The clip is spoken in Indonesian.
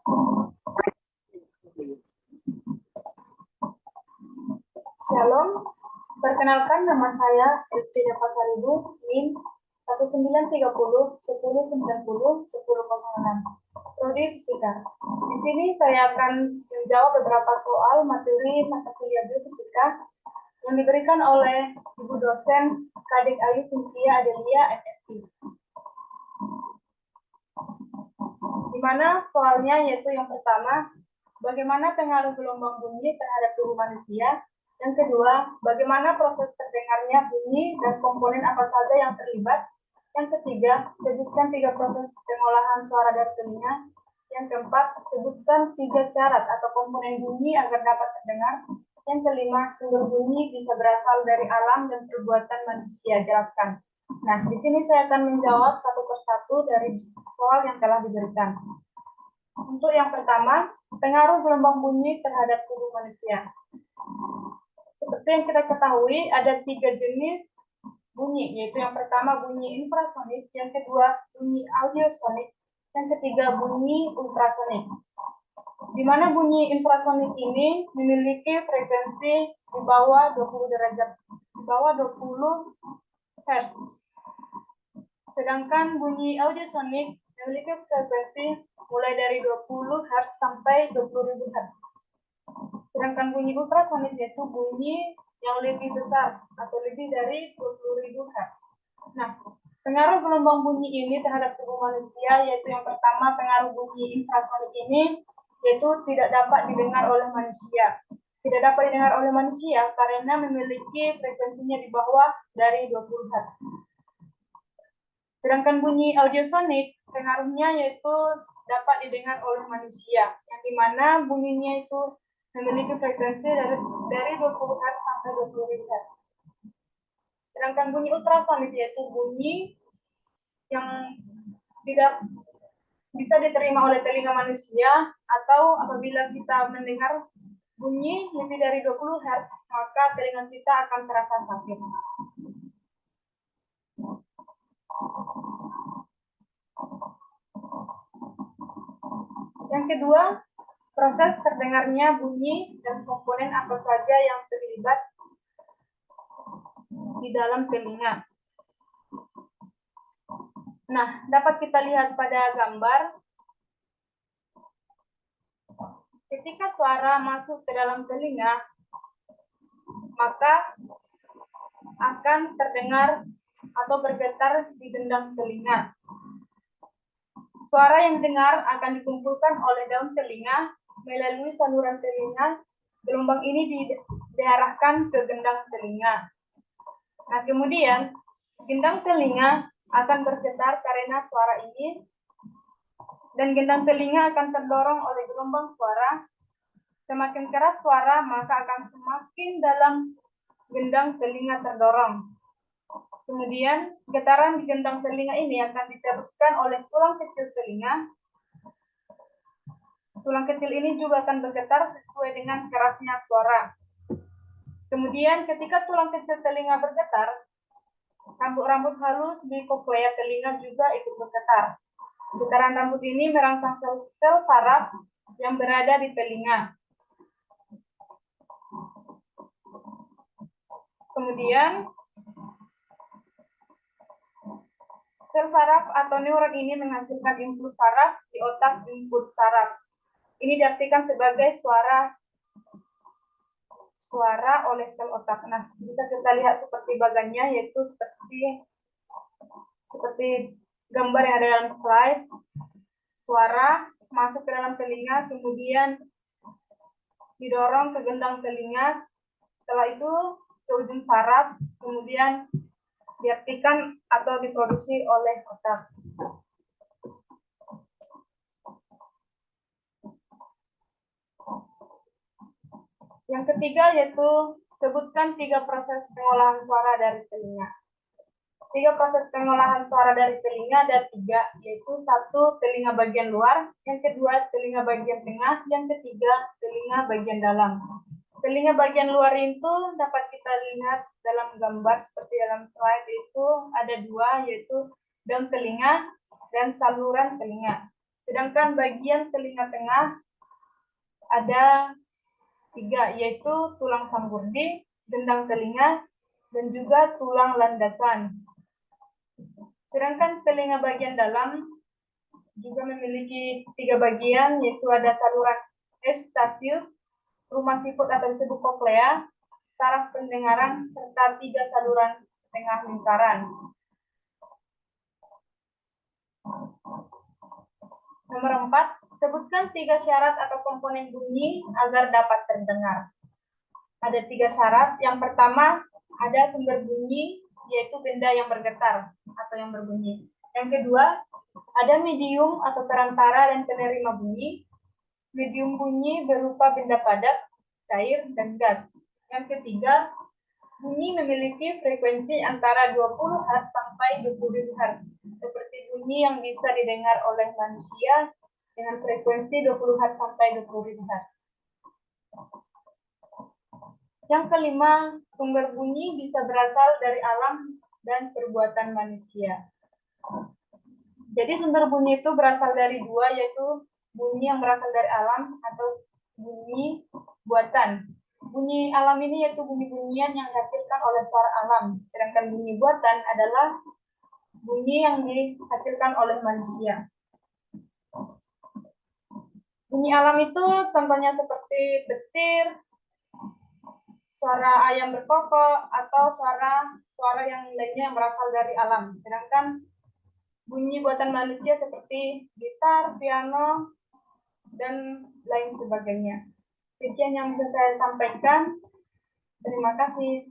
Shalom, perkenalkan nama saya Elvira Pasaribu, NIM 1930-1090-1006, Prodi Fisika. Di sini saya akan menjawab beberapa soal materi mata kuliah Biofisika yang diberikan oleh Ibu dosen Kadek Ayu Cynthia Adelia, FSI. Di mana soalnya yaitu yang pertama, bagaimana pengaruh gelombang bunyi terhadap tubuh manusia? Yang kedua, bagaimana proses terdengarnya bunyi dan komponen apa saja yang terlibat? Yang ketiga, sebutkan 3 proses pengolahan suara dari telinga. Yang keempat, sebutkan 3 syarat atau komponen bunyi agar dapat terdengar. Yang kelima, sumber bunyi bisa berasal dari alam dan perbuatan manusia. Jelaskan. Nah, di sini saya akan menjawab satu persatu dari soal yang telah diberikan. Untuk yang pertama, pengaruh gelombang bunyi terhadap tubuh manusia. Seperti yang kita ketahui, ada 3 jenis bunyi, yaitu yang pertama bunyi infrasonik, yang kedua bunyi audiosonik, yang ketiga bunyi ultrasonik. Di mana bunyi infrasonik ini memiliki frekuensi di bawah 20 derajat, di bawah 20 Hz. Sedangkan bunyi audiosonik memiliki frekuensi mulai dari 20 Hz sampai 20.000 Hz. Sedangkan bunyi ultrasonik yaitu bunyi yang lebih besar atau lebih dari 20.000 Hz. Nah, pengaruh gelombang bunyi ini terhadap tubuh manusia yaitu yang pertama, pengaruh bunyi infrasonik ini yaitu tidak dapat didengar oleh manusia. Tidak dapat didengar oleh manusia karena memiliki frekuensinya di bawah dari 20 Hz. Sedangkan bunyi audiosonik pengaruhnya yaitu dapat didengar oleh manusia, yang dimana bunyinya itu memiliki frekuensi dari 20 Hz sampai 20.000 Hz. Sedangkan bunyi ultrasonik yaitu bunyi yang tidak bisa diterima oleh telinga manusia, atau apabila kita mendengar bunyi lebih dari 20 Hz, maka telinga kita akan terasa sakit. Yang kedua, proses terdengarnya bunyi dan komponen apa saja yang terlibat di dalam telinga. Nah, dapat kita lihat pada gambar. Ketika suara masuk ke dalam telinga, maka akan terdengar atau bergetar di gendang telinga. Suara yang dengar akan dikumpulkan oleh daun telinga melalui saluran telinga. Gelombang ini diarahkan ke gendang telinga. Nah, kemudian gendang telinga akan bergetar karena suara ini, dan gendang telinga akan terdorong oleh gelombang suara. Semakin keras suara, maka akan semakin dalam gendang telinga terdorong. Kemudian getaran di gendang telinga ini akan diteruskan oleh tulang kecil telinga. Tulang kecil ini juga akan bergetar sesuai dengan kerasnya suara. Kemudian ketika tulang kecil telinga bergetar, rambut-rambut halus di koklea telinga juga ikut bergetar. Getaran rambut ini merangsang sel-sel saraf yang berada di telinga. Kemudian sel saraf atau neuron ini menghasilkan impuls saraf di otak impuls saraf. Ini diartikan sebagai suara oleh sel otak. Nah, bisa kita lihat seperti bagannya, yaitu seperti gambar yang ada dalam slide. Suara masuk ke dalam telinga, kemudian didorong ke gendang telinga. Setelah itu ke ujung saraf, kemudian diartikan atau diproduksi oleh otak. Yang ketiga yaitu sebutkan 3 proses pengolahan suara dari telinga. 3 proses pengolahan suara dari telinga ada 3, yaitu 1 telinga bagian luar, yang kedua telinga bagian tengah, yang ketiga telinga bagian dalam. Telinga bagian luar itu dapat kita lihat dalam gambar seperti dalam slide, itu ada 2, yaitu daun telinga dan saluran telinga. Sedangkan bagian telinga tengah ada 3, yaitu tulang sanggurdi, gendang telinga, dan juga tulang landasan. Sedangkan telinga bagian dalam juga memiliki 3 bagian, yaitu ada saluran Eustachius, rumah siput atau disebut koklea, saraf pendengaran, serta 3 saluran setengah lingkaran. Nomor 4, sebutkan 3 syarat atau komponen bunyi agar dapat terdengar. Ada 3 syarat. Yang pertama, ada sumber bunyi, yaitu benda yang bergetar atau yang berbunyi. Yang kedua, ada medium atau perantara dan penerima bunyi. Medium bunyi berupa benda padat, cair, dan gas. Yang ketiga, bunyi memiliki frekuensi antara 20 Hz sampai 20.000 Hz, seperti bunyi yang bisa didengar oleh manusia dengan frekuensi 20 Hz sampai 20.000 Hz. Yang kelima, sumber bunyi bisa berasal dari alam dan perbuatan manusia. Jadi sumber bunyi itu berasal dari 2, yaitu bunyi yang berasal dari alam atau bunyi buatan. Bunyi alam ini yaitu bunyi-bunyian yang dihasilkan oleh suara alam, sedangkan bunyi buatan adalah bunyi yang dihasilkan oleh manusia. Bunyi alam itu contohnya seperti petir, suara ayam berkokok, atau suara yang lainnya yang berasal dari alam. Sedangkan bunyi buatan manusia seperti gitar, piano, dan lain sebagainya. Sekian yang bisa saya sampaikan. Terima kasih.